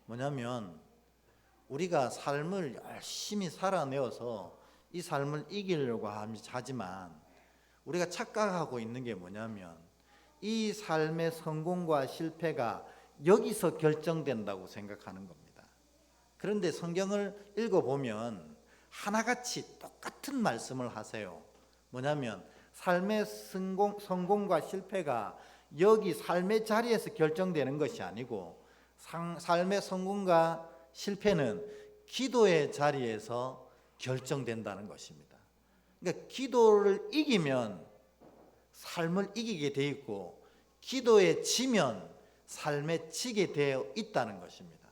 뭐냐면 우리가 삶을 열심히 살아내어서 이 삶을 이기려고 하지만 우리가 착각하고 있는 게 뭐냐면 이 삶의 성공과 실패가 여기서 결정된다고 생각하는 겁니다. 그런데 성경을 읽어보면 하나같이 똑같은 말씀을 하세요. 뭐냐면 삶의 성공과 실패가 여기 삶의 자리에서 결정되는 것이 아니고 삶의 성공과 실패는 기도의 자리에서 결정된다는 것입니다. 그러니까 기도를 이기면 삶을 이기게 돼 있고 기도에 지면 삶에 지게 되어 있다는 것입니다.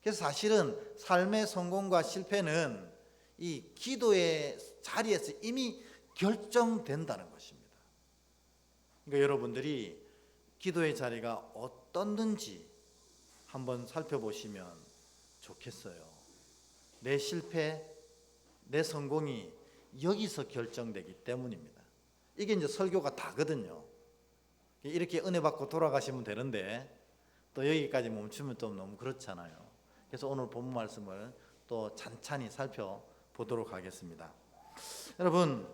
그래서 사실은 삶의 성공과 실패는 이 기도의 자리에서 이미 결정된다는 것입니다. 그러니까 여러분들이 기도의 자리가 어떻는지 한번 살펴보시면 좋겠어요. 내 실패, 내 성공이 여기서 결정되기 때문입니다. 이게 이제 설교가 다거든요. 이렇게 은혜 받고 돌아가시면 되는데 또 여기까지 멈추면 좀 너무 그렇잖아요. 그래서 오늘 본문 말씀을 또 찬찬히 살펴보도록 하겠습니다. 여러분,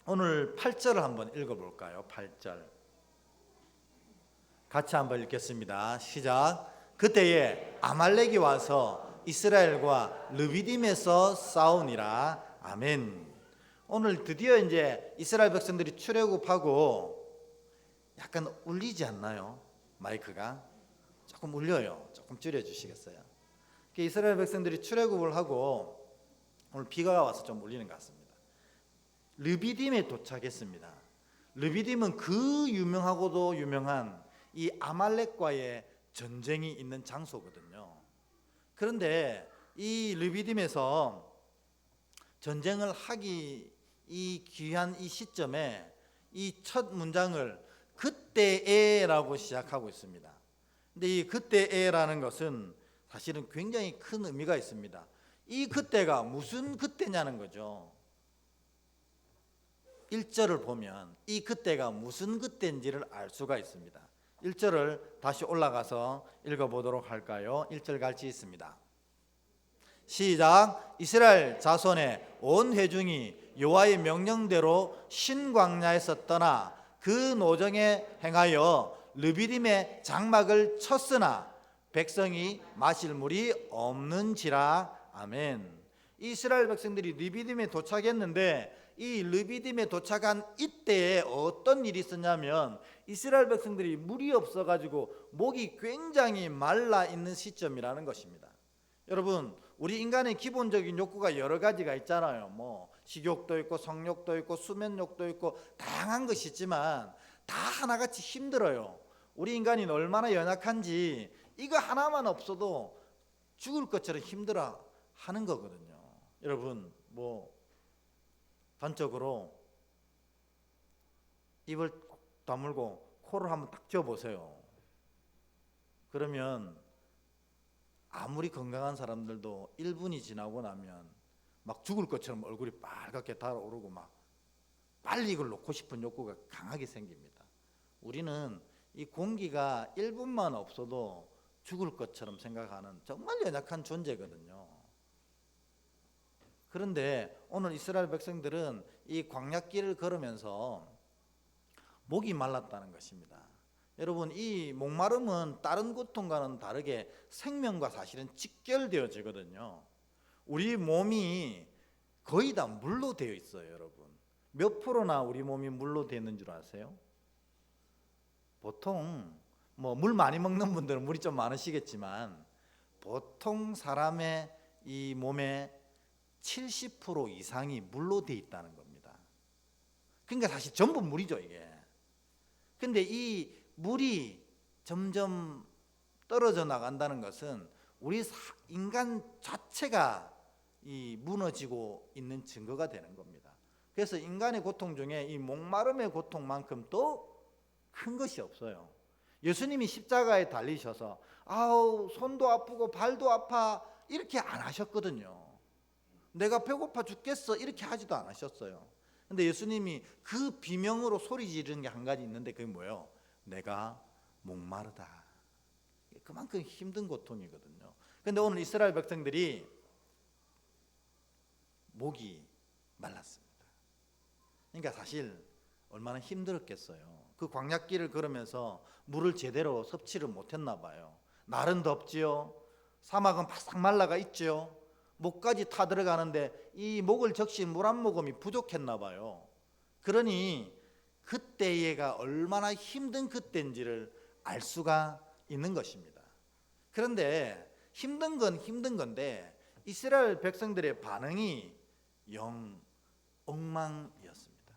오늘 8절을 한번 읽어볼까요? 8절 같이 한번 읽겠습니다. 시작. 그때에 아말렉이 와서 이스라엘과 르비딤에서 싸우니라. 아멘. 오늘 드디어 이제 이스라엘 백성들이 출애굽하고 약간 울리지 않나요? 마이크가 조금 울려요. 조금 줄여주시겠어요? 이스라엘 백성들이 출애굽을 하고 오늘 비가 와서 좀 울리는 것 같습니다. 르비딤에 도착했습니다. 르비딤은 그 유명하고도 유명한 이 아말렉과의 전쟁이 있는 장소거든요. 그런데 이 르비딤에서 전쟁을 하기 이 귀한 이 시점에 이 첫 문장을 그때에라고 시작하고 있습니다. 근데 이 그때에라는 것은 사실은 굉장히 큰 의미가 있습니다. 이 그때가 무슨 그때냐는 거죠. 1절을 보면 이 그때가 무슨 그때인지를 알 수가 있습니다. 1절을 다시 올라가서 읽어보도록 할까요? 1절 같이 있습니다. 시작. 이스라엘 자손의 온 회중이 여호와의 명령대로 신광야에서 떠나 그 노정에 행하여 르비딤의 장막을 쳤으나 백성이 마실 물이 없는지라. 아멘. 이스라엘 백성들이 르비딤에 도착했는데 이 르비딤에 도착한 이때에 어떤 일이 있었냐면 이스라엘 백성들이 물이 없어가지고 목이 굉장히 말라 있는 시점이라는 것입니다. 여러분, 우리 인간의 기본적인 욕구가 여러 가지가 있잖아요. 뭐 식욕도 있고 성욕도 있고 수면욕도 있고 다양한 것이 있지만 다 하나같이 힘들어요. 우리 인간이 얼마나 연약한지 이거 하나만 없어도 죽을 것처럼 힘들어 하는 거거든요. 여러분, 뭐 단적으로 입을 다물고 코를 한번 딱 쥐어보세요. 그러면 아무리 건강한 사람들도 1분이 지나고 나면 막 죽을 것처럼 얼굴이 빨갛게 달아오르고 막 빨리 이걸 놓고 싶은 욕구가 강하게 생깁니다. 우리는 이 공기가 1분만 없어도 죽을 것처럼 생각하는 정말 연약한 존재거든요. 그런데 오늘 이스라엘 백성들은 이 광야길을 걸으면서 목이 말랐다는 것입니다. 여러분, 이 목마름은 다른 고통과는 다르게 생명과 사실은 직결되어지거든요. 우리 몸이 거의 다 물로 되어 있어요. 여러분, 몇 프로나 우리 몸이 물로 되어 있는 줄 아세요? 보통 뭐 물 많이 먹는 분들은 물이 좀 많으시겠지만 보통 사람의 이 몸에 70% 이상이 물로 되어 있다는 겁니다. 그러니까 사실 전부 물이죠, 이게. 근데 이 물이 점점 떨어져 나간다는 것은 우리 인간 자체가 이 무너지고 있는 증거가 되는 겁니다. 그래서 인간의 고통 중에 이 목마름의 고통만큼 또 큰 것이 없어요. 예수님이 십자가에 달리셔서 아우 손도 아프고 발도 아파 이렇게 안 하셨거든요. 내가 배고파 죽겠어 이렇게 하지도 않으셨어요. 근데 예수님이 그 비명으로 소리 지르는 게 한 가지 있는데 그게 뭐예요? 내가 목마르다. 그만큼 힘든 고통이거든요. 근데 오늘 이스라엘 백성들이 목이 말랐습니다. 그러니까 사실 얼마나 힘들었겠어요. 그 광야길을 걸으면서 물을 제대로 섭취를 못했나 봐요. 날은 덥지요. 사막은 바싹 말라가 있지요. 목까지 타 들어가는데 이 목을 적신 물 한 모금이 부족했나 봐요. 그러니 그때가 얼마나 힘든 그때인지를 알 수가 있는 것입니다. 그런데 힘든 건 힘든 건데 이스라엘 백성들의 반응이 영 엉망이었습니다.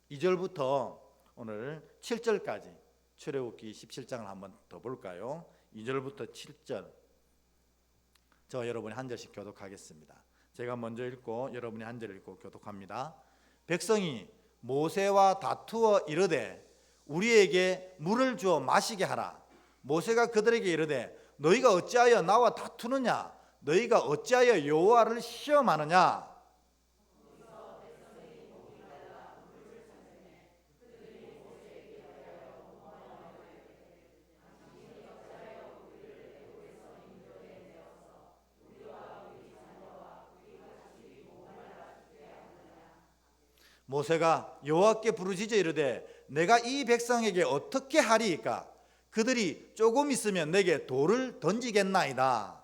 2절부터 오늘 7절까지 출애굽기 17장을 한번 더 볼까요? 2절부터 7절 저 여러분이 한 절씩 교독하겠습니다. 제가 먼저 읽고 여러분이 한 절 읽고 교독합니다. 백성이 모세와 다투어 이르되 우리에게 물을 주어 마시게 하라. 모세가 그들에게 이르되 너희가 어찌하여 나와 다투느냐? 너희가 어찌하여 여호와를 시험하느냐? 모세가 여호와께 부르짖어 이르되 내가 이 백성에게 어떻게 하리이까? 그들이 조금 있으면 내게 돌을 던지겠나이다.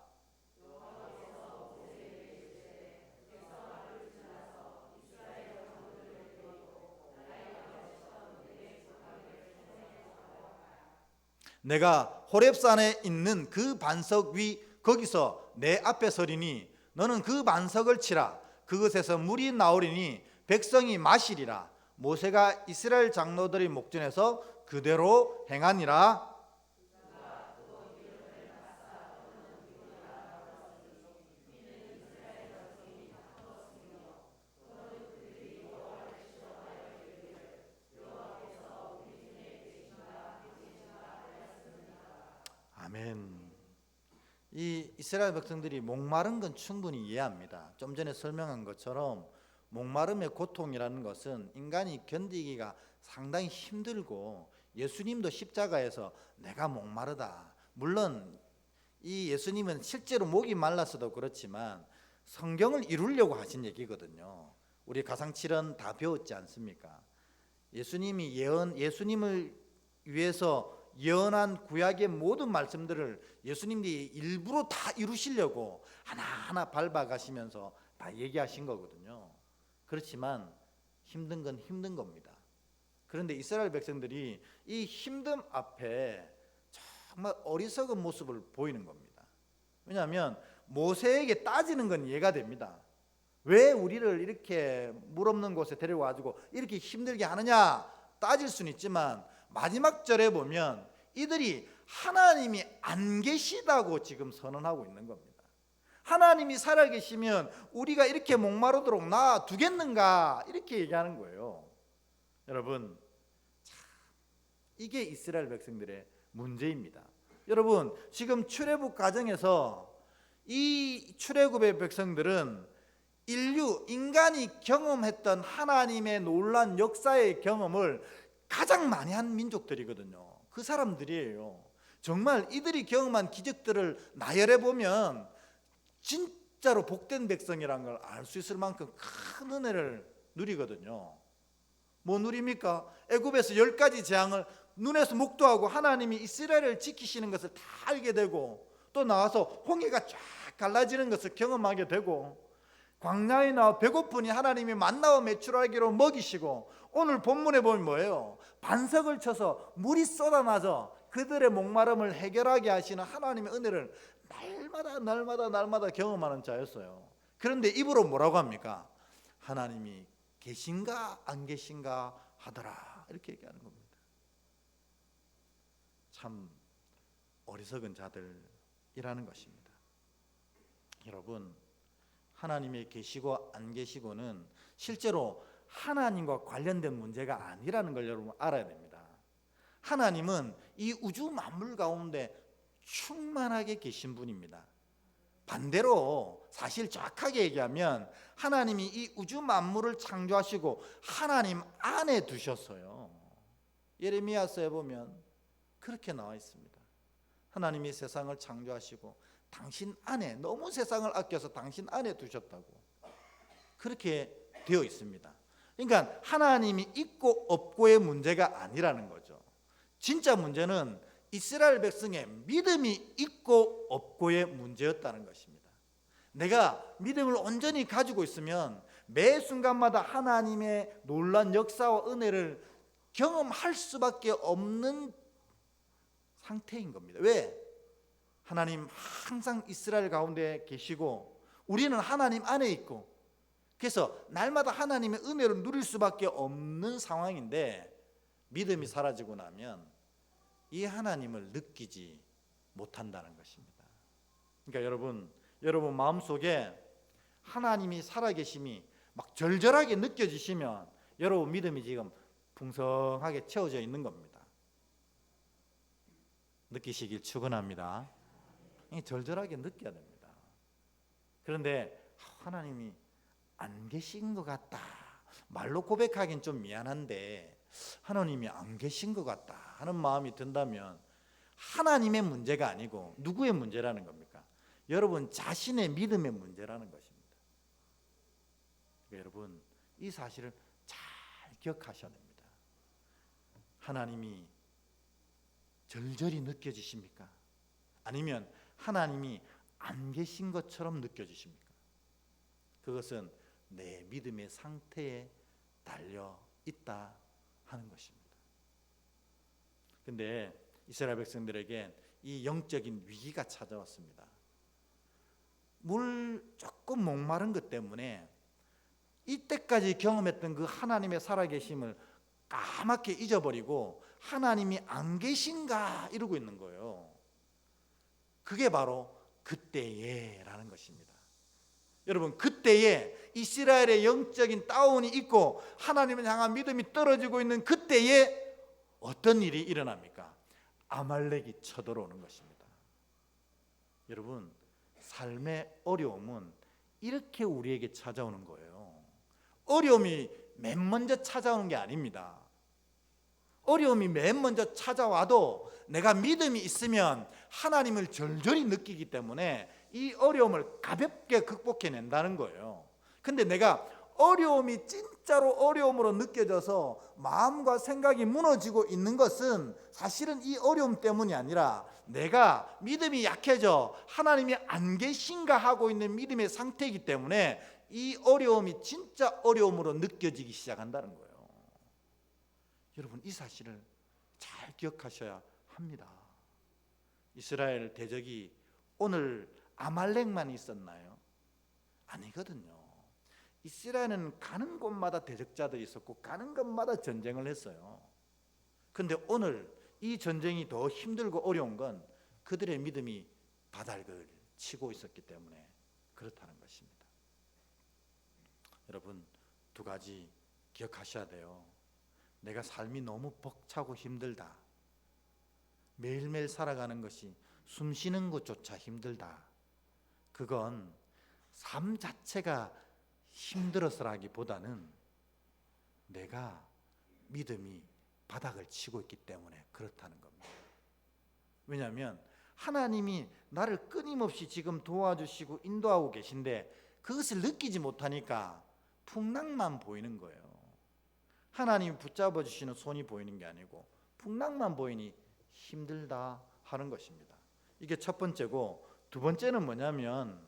내가 호렙산에 있는 그 반석 위 거기서 내 앞에 서리니 너는 그 반석을 치라. 그것에서 물이 나오리니 백성이 마시리라. 모세가 이스라엘 장로들의 목전에서 그대로 행하니라. 아멘. 이 이스라엘 백성들이 목마른 건 충분히 이해합니다. 좀 전에 설명한 것처럼 목마름의 고통이라는 것은 인간이 견디기가 상당히 힘들고 예수님도 십자가에서 내가 목마르다. 물론 이 예수님은 실제로 목이 말랐어도 그렇지만 성경을 이루려고 하신 얘기거든요. 우리 가상칠은 다 배웠지 않습니까? 예수님을 위해서 예언한 구약의 모든 말씀들을 예수님이 일부러 다 이루시려고 하나하나 밟아가시면서 다 얘기하신 거거든요. 그렇지만 힘든 건 힘든 겁니다. 그런데 이스라엘 백성들이 이 힘듦 앞에 정말 어리석은 모습을 보이는 겁니다. 왜냐하면 모세에게 따지는 건 이해가 됩니다. 왜 우리를 이렇게 물 없는 곳에 데려와가지고 이렇게 힘들게 하느냐 따질 수는 있지만 마지막 절에 보면 이들이 하나님이 안 계시다고 지금 선언하고 있는 겁니다. 하나님이 살아계시면 우리가 이렇게 목마르도록 놔두겠는가 이렇게 얘기하는 거예요. 여러분, 이게 이스라엘 백성들의 문제입니다. 여러분, 지금 출애굽 과정에서 이 출애굽의 백성들은 인간이 경험했던 하나님의 놀란 역사의 경험을 가장 많이 한 민족들이거든요. 그 사람들이에요. 정말 이들이 경험한 기적들을 나열해 보면 진짜로 복된 백성이라는 걸 알 수 있을 만큼 큰 은혜를 누리거든요. 뭐 누립니까? 애굽에서 10가지 재앙을 눈에서 목도하고 하나님이 이스라엘을 지키시는 것을 다 알게 되고 또 나와서 홍해가 쫙 갈라지는 것을 경험하게 되고 광야에 나와 배고프니 하나님이 만나와 메추라기로 먹이시고 오늘 본문에 보면 뭐예요? 반석을 쳐서 물이 쏟아나서 그들의 목마름을 해결하게 하시는 하나님의 은혜를 날마다 경험하는 자였어요. 그런데 입으로 뭐라고 합니까? 하나님이 계신가 안 계신가 하더라 이렇게 얘기하는 겁니다. 참 어리석은 자들이라는 것입니다. 여러분, 하나님이 계시고 안 계시고는 실제로 하나님과 관련된 문제가 아니라는 걸 여러분 알아야 됩니다. 하나님은 이 우주 만물 가운데 충만하게 계신 분입니다. 반대로 사실 정확하게 얘기하면 하나님이 이 우주 만물을 창조하시고 하나님 안에 두셨어요. 예레미야서에 보면 그렇게 나와 있습니다. 하나님이 세상을 창조하시고 당신 안에, 너무 세상을 아껴서 당신 안에 두셨다고 그렇게 되어 있습니다. 그러니까 하나님이 있고 없고의 문제가 아니라는 거죠. 진짜 문제는 이스라엘 백성의 믿음이 있고 없고의 문제였다는 것입니다. 내가 믿음을 온전히 가지고 있으면 매 순간마다 하나님의 놀라운 역사와 은혜를 경험할 수밖에 없는 상태인 겁니다. 왜? 하나님 항상 이스라엘 가운데 계시고 우리는 하나님 안에 있고, 그래서 날마다 하나님의 은혜를 누릴 수밖에 없는 상황인데, 믿음이 사라지고 나면 이 하나님을 느끼지 못한다는 것입니다. 그러니까 여러분 마음속에 하나님이 살아계심이 막 절절하게 느껴지시면 여러분 믿음이 지금 풍성하게 채워져 있는 겁니다. 느끼시길 축원합니다. 절절하게 느껴야 됩니다. 그런데 하나님이 안 계신 것 같다, 말로 고백하기는 좀 미안한데 하나님이 안 계신 것 같다 하는 마음이 든다면 하나님의 문제가 아니고 누구의 문제라는 겁니까? 여러분 자신의 믿음의 문제라는 것입니다. 그러니까 여러분 이 사실을 잘 기억하셔야 됩니다. 하나님이 절절히 느껴지십니까? 아니면 하나님이 안 계신 것처럼 느껴지십니까? 그것은 내 믿음의 상태에 달려 있다 하는 것입니다. 근데 이스라엘 백성들에게 이 영적인 위기가 찾아왔습니다. 물 조금 목마른 것 때문에 이때까지 경험했던 그 하나님의 살아계심을 까맣게 잊어버리고 하나님이 안 계신가 이러고 있는 거예요. 그게 바로 그때에라는 것입니다. 여러분 그때에 이스라엘의 영적인 다운이 있고 하나님을 향한 믿음이 떨어지고 있는 그때에 어떤 일이 일어납니까? 아말렉이 쳐들어오는 것입니다. 여러분 삶의 어려움은 이렇게 우리에게 찾아오는 거예요. 어려움이 맨 먼저 찾아오는 게 아닙니다. 어려움이 맨 먼저 찾아와도 내가 믿음이 있으면 하나님을 절절히 느끼기 때문에 이 어려움을 가볍게 극복해낸다는 거예요. 근데 내가 어려움이 진짜로 어려움으로 느껴져서 마음과 생각이 무너지고 있는 것은 사실은 이 어려움 때문이 아니라 내가 믿음이 약해져 하나님이 안 계신가 하고 있는 믿음의 상태이기 때문에 이 어려움이 진짜 어려움으로 느껴지기 시작한다는 거예요. 여러분 이 사실을 잘 기억하셔야 합니다. 이스라엘 대적이 오늘 아말렉만 있었나요? 아니거든요. 이스라엘은 가는 곳마다 대적자들이 있었고 가는 곳마다 전쟁을 했어요. 그런데 오늘 이 전쟁이 더 힘들고 어려운 건 그들의 믿음이 바닥을 치고 있었기 때문에 그렇다는 것입니다. 여러분 두 가지 기억하셔야 돼요. 내가 삶이 너무 벅차고 힘들다, 매일매일 살아가는 것이 숨 쉬는 것조차 힘들다, 그건 삶 자체가 힘들어서라기보다는 내가 믿음이 바닥을 치고 있기 때문에 그렇다는 겁니다. 왜냐하면 하나님이 나를 끊임없이 지금 도와주시고 인도하고 계신데 그것을 느끼지 못하니까 풍랑만 보이는 거예요. 하나님이 붙잡아 주시는 손이 보이는 게 아니고 풍랑만 보이니 힘들다 하는 것입니다. 이게 첫 번째고, 두 번째는 뭐냐면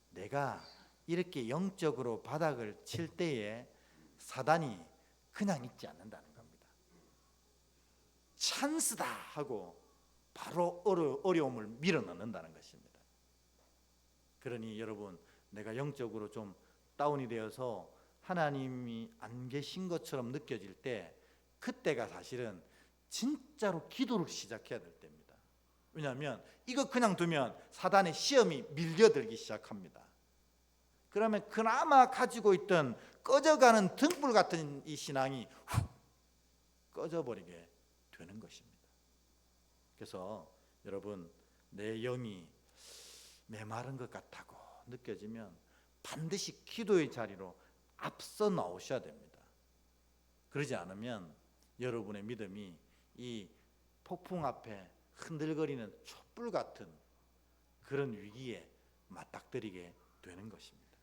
내가 이렇게 영적으로 바닥을 칠 때에 사단이 그냥 있지 않는다는 겁니다. 찬스다 하고 바로 어려움을 밀어넣는다는 것입니다. 그러니 여러분 내가 영적으로 좀 다운이 되어서 하나님이 안 계신 것처럼 느껴질 때 그때가 사실은 진짜로 기도를 시작해야 될 때입니다. 왜냐하면 이거 그냥 두면 사단의 시험이 밀려들기 시작합니다. 그러면 그나마 가지고 있던 꺼져가는 등불 같은 이 신앙이 훅 꺼져버리게 되는 것입니다. 그래서 여러분 내 영이 메마른 것 같다고 느껴지면 반드시 기도의 자리로 앞서 나오셔야 됩니다. 그러지 않으면 여러분의 믿음이 이 폭풍 앞에 흔들거리는 촛불 같은 그런 위기에 맞닥뜨리게 되는 것입니다.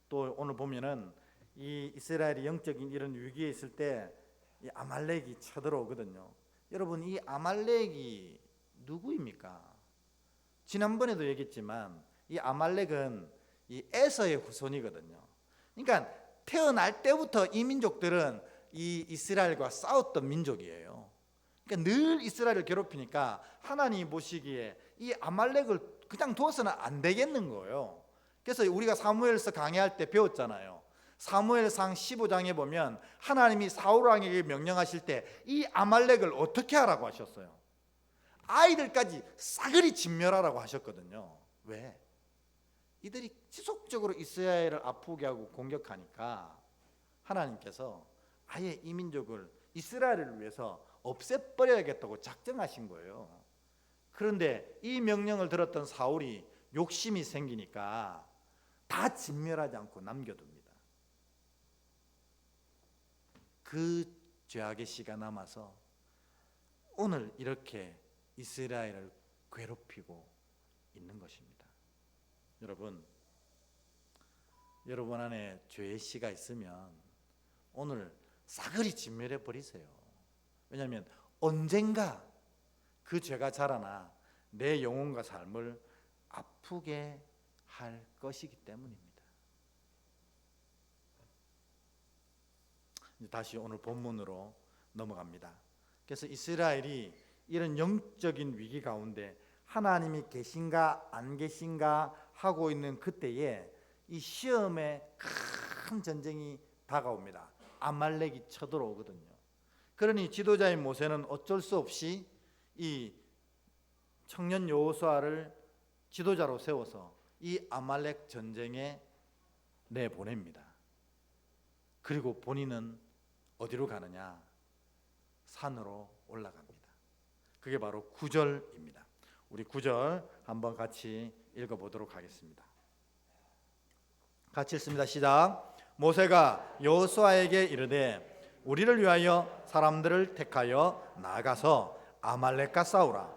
또 오늘 보면은 이 이스라엘이 영적인 이런 위기에 있을 때 이 아말렉이 쳐들어오거든요. 여러분, 이 아말렉이 누구입니까? 지난번에도 얘기했지만 이 아말렉은 이 에서의 후손이거든요. 그러니까 태어날 때부터 이 민족들은 이 이스라엘과 싸웠던 민족이에요. 그러니까 늘 이스라엘을 괴롭히니까 하나님이 보시기에 이 아말렉을 그냥 둬서는 안 되겠는 거예요. 그래서 우리가 사무엘서 강의할 때 배웠잖아요. 사무엘상 15장에 보면 하나님이 사울 왕에게 명령하실 때 이 아말렉을 어떻게 하라고 하셨어요? 아이들까지 싸그리 진멸하라고 하셨거든요. 왜? 이들이 지속적으로 이스라엘을 아프게 하고 공격하니까 하나님께서 아예 이 민족을 이스라엘을 위해서 없애버려야겠다고 작정하신 거예요. 그런데 이 명령을 들었던 사울이 욕심이 생기니까 다 진멸하지 않고 남겨둡니다. 그 죄악의 씨가 남아서 오늘 이렇게 이스라엘을 괴롭히고 있는 것입니다. 여러분 안에 죄의 씨가 있으면 오늘 싸그리 진멸해 버리세요. 왜냐하면 언젠가 그 죄가 자라나 내 영혼과 삶을 아프게 할 것이기 때문입니다. 다시 오늘 본문으로 넘어갑니다. 그래서 이스라엘이 이런 영적인 위기 가운데 하나님이 계신가 안 계신가 하고 있는 그때에 이 시험의 큰 전쟁이 다가옵니다. 아말렉이 쳐들어오거든요. 그러니 지도자인 모세는 어쩔 수 없이 이 청년 여호수아를 지도자로 세워서 이 아말렉 전쟁에 내보냅니다. 그리고 본인은 어디로 가느냐? 산으로 올라갑니다. 그게 바로 9절입니다. 우리 9절 한번 같이 읽어보도록 하겠습니다. 같이 읽습니다. 시작. 모세가 여호수아에게 이르되 우리를 위하여 사람들을 택하여 나가서 아말렉과 싸우라.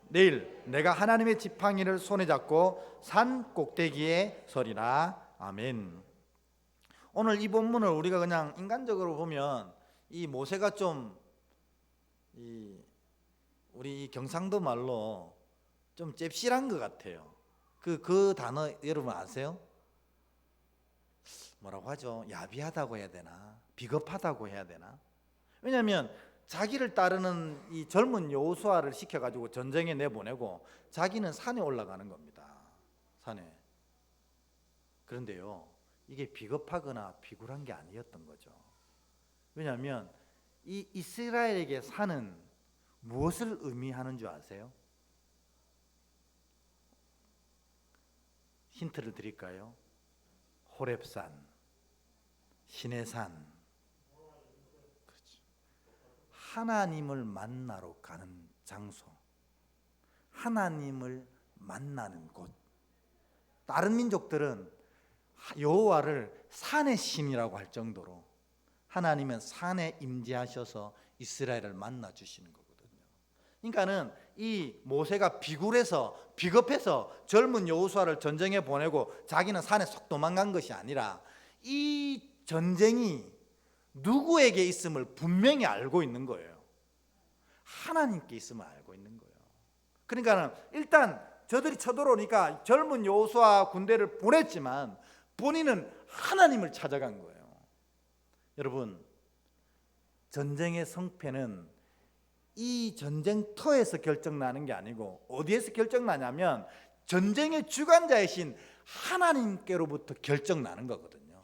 내일 내가 하나님의 지팡이를 손에 잡고 산 꼭대기에 서리라. 아멘. 오늘 이 본문을 우리가 그냥 인간적으로 보면 이 모세가 좀 우리 경상도 말로 좀 잽실한 것 같아요. 그 단어 여러분 아세요? 뭐라고 하죠? 야비하다고 해야 되나? 비겁하다고 해야 되나? 왜냐하면 자기를 따르는 이 젊은 여호수아를 시켜가지고 전쟁에 내보내고 자기는 산에 올라가는 겁니다. 산에. 그런데요, 이게 비겁하거나 비굴한 게 아니었던 거죠. 왜냐하면 이 이스라엘에게 산은 무엇을 의미하는 줄 아세요? 힌트를 드릴까요? 호렙산, 신의 산. 그렇죠. 하나님을 만나러 가는 장소, 하나님을 만나는 곳. 다른 민족들은 여호와를 산의 신이라고 할 정도로 하나님은 산에 임재하셔서 이스라엘을 만나 주시는 거거든요. 그러니까는 이 모세가 비겁해서 젊은 여호수아를 전쟁에 보내고 자기는 산에 속 도망간 것이 아니라 이 전쟁이 누구에게 있음을 분명히 알고 있는 거예요. 하나님께 있음을 알고 있는 거예요. 그러니까는 일단 저들이 쳐들어오니까 젊은 여호수아 군대를 보냈지만 본인은 하나님을 찾아간 거예요. 여러분, 전쟁의 성패는 이 전쟁터에서 결정나는 게 아니고 어디에서 결정나냐면 전쟁의 주관자이신 하나님께로부터 결정나는 거거든요.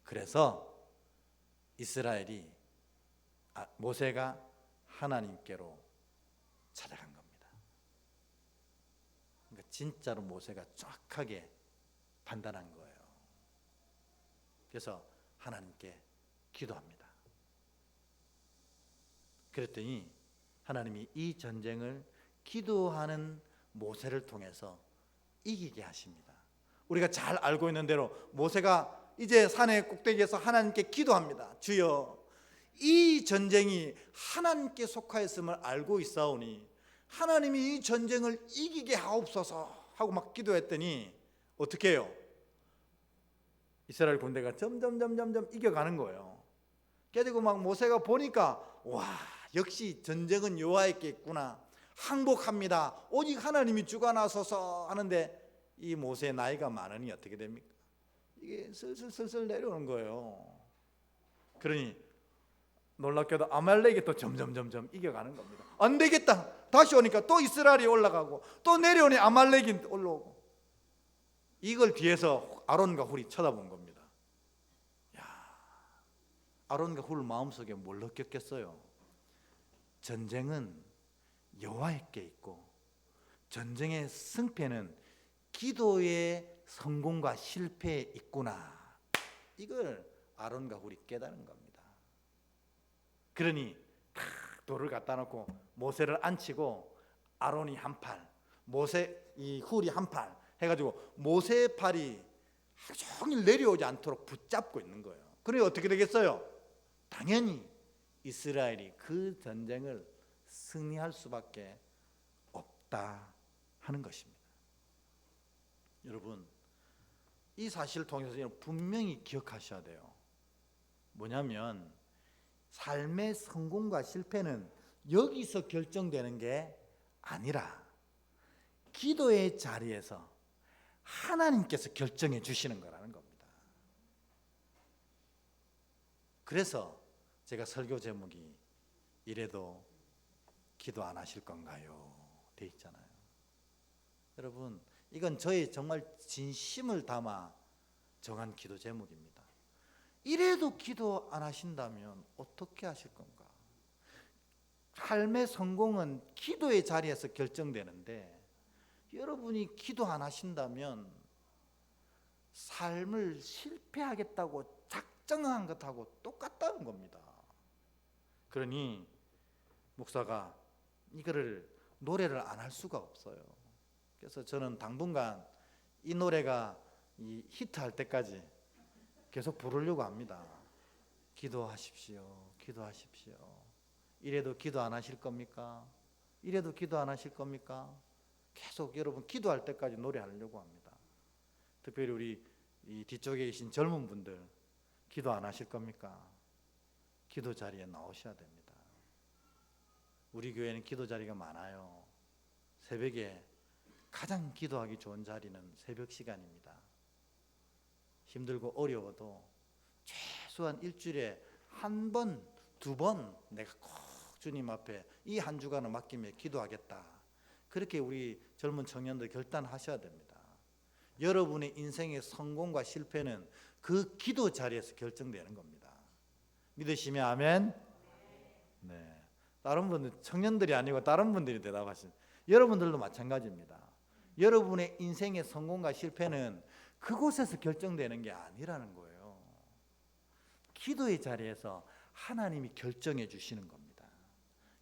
그래서 모세가 하나님께로 찾아간 겁니다. 그러니까 진짜로 모세가 정확하게 판단한 거예요. 그래서 하나님께 기도합니다. 그랬더니 하나님이 이 전쟁을 기도하는 모세를 통해서 이기게 하십니다. 우리가 잘 알고 있는 대로 모세가 이제 산의 꼭대기에서 하나님께 기도합니다. 주여, 이 전쟁이 하나님께 속하였음을 알고 있사오니 하나님이 이 전쟁을 이기게 하옵소서 하고 막 기도했더니 어떻게 해요? 이스라엘 군대가 점점 이겨가는 거예요. 그리고 막 모세가 보니까 와, 역시 전쟁은 여호와께 있구나, 항복합니다, 오직 하나님이 주관하소서 하는데 이 모세의 나이가 많으니 어떻게 됩니까? 이게 슬슬 내려오는 거예요. 그러니 놀랍게도 아말렉이 또 점점 이겨가는 겁니다. 안 되겠다, 다시 오니까 또 이스라엘이 올라가고 또 내려오니 아말렉이 올라오고. 이걸 뒤에서 아론과 훌이 쳐다본 겁니다. 야, 아론과 훌 마음속에 뭘 느꼈겠어요? 전쟁은 여호와께 있고 전쟁의 승패는 기도의 성공과 실패에 있구나. 이걸 아론과 훌이 깨달은 겁니다. 그러니 돌을 갖다 놓고 모세를 앉히고 아론이 한 팔, 모세 이 훌이 한 팔 해가지고 모세의 팔이 하루 종일 내려오지 않도록 붙잡고 있는 거예요. 그러니 어떻게 되겠어요? 당연히 이스라엘이 그 전쟁을 승리할 수밖에 없다 하는 것입니다. 여러분, 이 사실을 통해서 분명히 기억하셔야 돼요. 뭐냐면 삶의 성공과 실패는 여기서 결정되는 게 아니라 기도의 자리에서 하나님께서 결정해 주시는 거라는 겁니다. 그래서 제가 설교 제목이 이래도 기도 안 하실 건가요? 돼 있잖아요. 여러분, 이건 저의 정말 진심을 담아 정한 기도 제목입니다. 이래도 기도 안 하신다면 어떻게 하실 건가? 삶의 성공은 기도의 자리에서 결정되는데 여러분이 기도 안 하신다면 삶을 실패하겠다고 작정한 것하고 똑같다는 겁니다. 그러니 목사가 이거를 노래를 안 할 수가 없어요. 그래서 저는 당분간 이 노래가 히트할 때까지 계속 부르려고 합니다. 기도하십시오, 기도하십시오. 이래도 기도 안 하실 겁니까? 이래도 기도 안 하실 겁니까? 계속 여러분 기도할 때까지 노래하려고 합니다. 특별히 우리 이 뒤쪽에 계신 젊은 분들 기도 안 하실 겁니까? 기도 자리에 나오셔야 됩니다. 우리 교회는 기도 자리가 많아요. 새벽에 가장 기도하기 좋은 자리는 새벽 시간입니다. 힘들고 어려워도 최소한 일주일에 한 번, 두 번 내가 꼭 주님 앞에 이 한 주간을 맡기며 기도하겠다. 그렇게 우리 젊은 청년들 결단하셔야 됩니다. 여러분의 인생의 성공과 실패는 그 기도 자리에서 결정되는 겁니다. 믿으시면 아멘. 네. 다른 분들, 청년들이 아니고 다른 분들이 대답하신, 여러분들도 마찬가지입니다. 여러분의 인생의 성공과 실패는 그곳에서 결정되는 게 아니라는 거예요. 기도의 자리에서 하나님이 결정해 주시는 겁니다.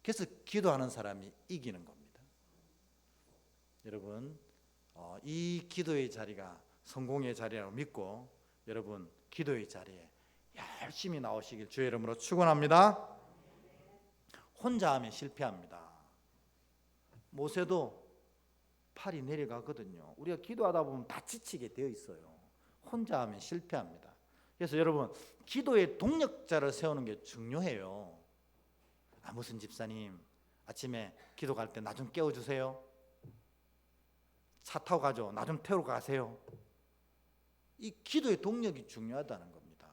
그래서 기도하는 사람이 이기는 겁니다. 여러분, 이 기도의 자리가 성공의 자리라고 믿고 여러분 기도의 자리에 열심히 나오시길 주의 이름으로 축원합니다. 혼자 하면 실패합니다. 모세도 팔이 내려가거든요. 우리가 기도하다 보면 다 지치게 되어 있어요. 혼자 하면 실패합니다. 그래서 여러분 기도의 동력자를 세우는 게 중요해요. 무슨 집사님 아침에 기도 갈 때 나 좀 깨워주세요. 차 타고 가죠. 나 좀 태우러 가세요. 이 기도의 동력이 중요하다는 겁니다.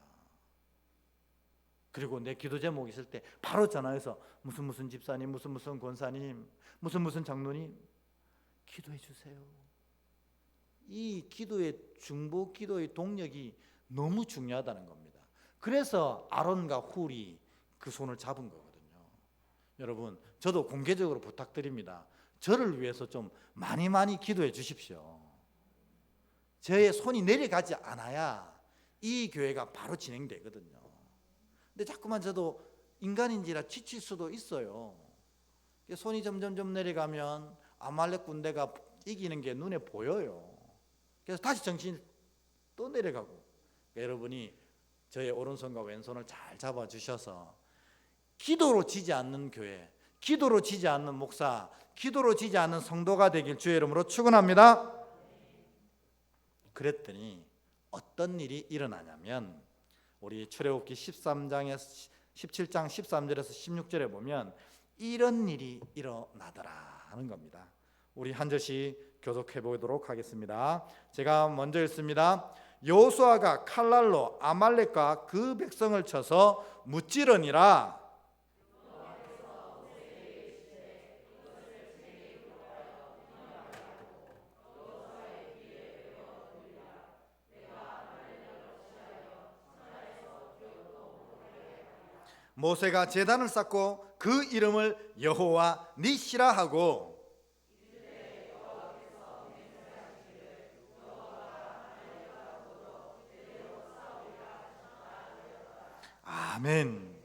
그리고 내 기도 제목 있을 때 바로 전화해서 무슨 집사님, 무슨 권사님, 무슨 장로님 기도해 주세요. 이 기도의 중보 기도의 동력이 너무 중요하다는 겁니다. 그래서 아론과 훌이 그 손을 잡은 거거든요. 여러분, 저도 공개적으로 부탁드립니다. 저를 위해서 좀 많이 기도해 주십시오. 저의 손이 내려가지 않아야 이 교회가 바로 진행되거든요. 근데 자꾸만 저도 인간인지라 지칠 수도 있어요. 손이 점점 내려가면 아말렉 군대가 이기는 게 눈에 보여요. 그래서 다시 정신이 또 내려가고, 여러분이 저의 오른손과 왼손을 잘 잡아주셔서 기도로 지지 않는 교회, 기도로 지지 않는 목사, 기도로 지지 않는 성도가 되길 주의 이름으로 축원합니다. 그랬더니 어떤 일이 일어나냐면 우리 출애굽기 13장에서 17장 13절에서 16절에 보면 이런 일이 일어나더라 하는 겁니다. 우리 한 절씩 교독해 보도록 하겠습니다. 제가 먼저 읽습니다. 여호수아가 칼날로 아말렉과 그 백성을 쳐서 무찌르니라. 모세가 제단을 쌓고 그 이름을 여호와 니시라 하고 아멘.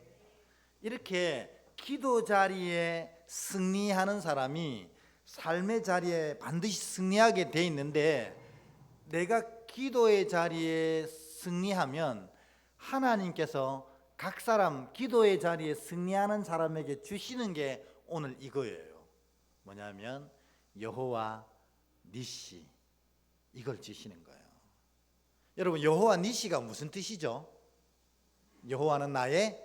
이렇게 기도 자리에 승리하는 사람이 삶의 자리에 반드시 승리하게 돼 있는데 내가 기도의 자리에 승리하면 하나님께서 각 사람 기도의 자리에 승리하는 사람에게 주시는 게 오늘 이거예요. 뭐냐면 여호와 니시, 이걸 주시는 거예요. 여러분, 여호와 니시가 무슨 뜻이죠? 여호와는 나의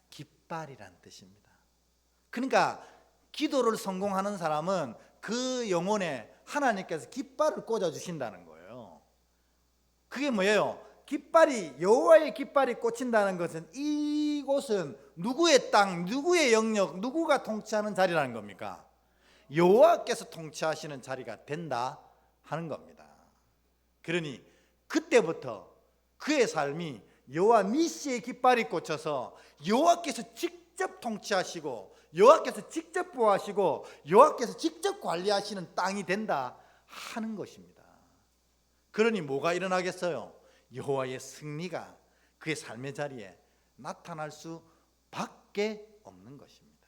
깃발이란 뜻입니다. 그러니까 기도를 성공하는 사람은 그 영혼에 하나님께서 깃발을 꽂아 주신다는 거예요. 그게 뭐예요? 깃발이, 여호와의 깃발이 꽂힌다는 것은 이곳은 누구의 땅, 누구의 영역, 누구가 통치하는 자리라는 겁니까? 여호와께서 통치하시는 자리가 된다 하는 겁니다. 그러니 그때부터 그의 삶이 여호와 니시의 깃발이 꽂혀서 여호와께서 직접 통치하시고 여호와께서 직접 보호하시고 여호와께서 직접 관리하시는 땅이 된다 하는 것입니다. 그러니 뭐가 일어나겠어요? 여호와의 승리가 그의 삶의 자리에 나타날 수밖에 없는 것입니다.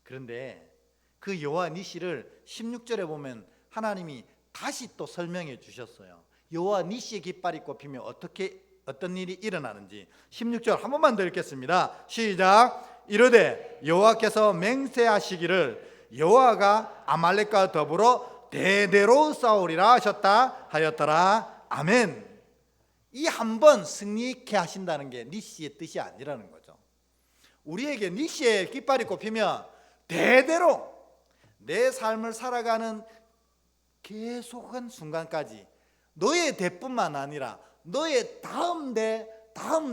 그런데 그 여호와 니시를 16절에 보면 하나님이 다시 또 설명해 주셨어요. 여호와 니시의 깃발이 꼽히면 어떤 일이 일어나는지 16절 한 번만 더 읽겠습니다. 시작. 이르되 여호와께서 맹세하시기를 여호와가 아말렉과 더불어 대대로 싸우리라 하였더라. 아멘. 이 한 번 승리케 하신다는 게 니시의 뜻이 아니라는 거죠. 우리에게 니시의 깃발이 꼽히면 대대로 내 삶을 살아가는 계속한 순간까지 너의 대뿐만 아니라 너의 다음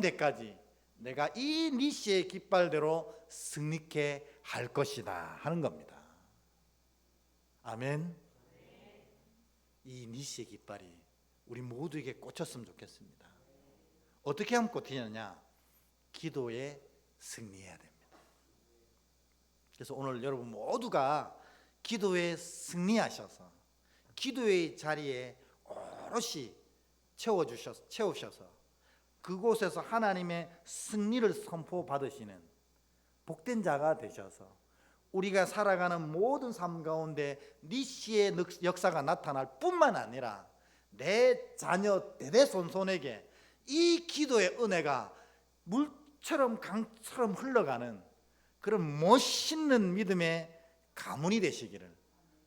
대까지 내가 이 니시의 깃발대로 승리케 할 것이다 하는 겁니다. 아멘. 이 니시의 깃발이 우리 모두에게 꽂혔으면 좋겠습니다. 어떻게 하면 꽂히느냐? 기도에 승리해야 됩니다. 그래서 오늘 여러분 모두가 기도에 승리하셔서 기도의 자리에 오롯이 채우셔서 그곳에서 하나님의 승리를 선포받으시는 복된 자가 되셔서 우리가 살아가는 모든 삶 가운데 니시의 역사가 나타날 뿐만 아니라 내 자녀 대대손손에게 이 기도의 은혜가 물처럼 강처럼 흘러가는 그런 멋있는 믿음의 가문이 되시기를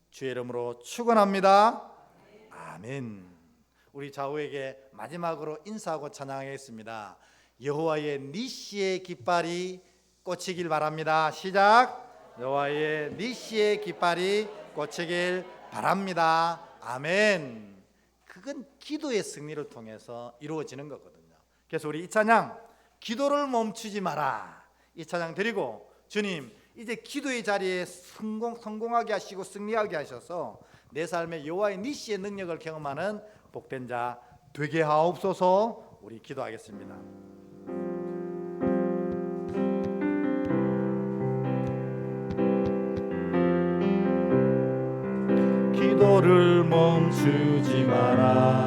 주의 이름으로 축원합니다. 아멘. 우리 좌우에게 마지막으로 인사하고 찬양하겠습니다. 여호와의 니시의 깃발이 꽂히길 바랍니다. 시작. 여호와의 니시의 깃발이 꽂히길 바랍니다. 아멘. 그건 기도의 승리를 통해서 이루어지는 거거든요. 그래서 우리 이 찬양 기도를 멈추지 마라, 이 찬양 드리고 주님 이제 기도의 자리에 성공하게 하시고 승리하게 하셔서 내 삶에 여호와의 니시의 능력을 경험하는 복된 자 되게 하옵소서. 우리 기도하겠습니다. 기도를 멈추지 마라.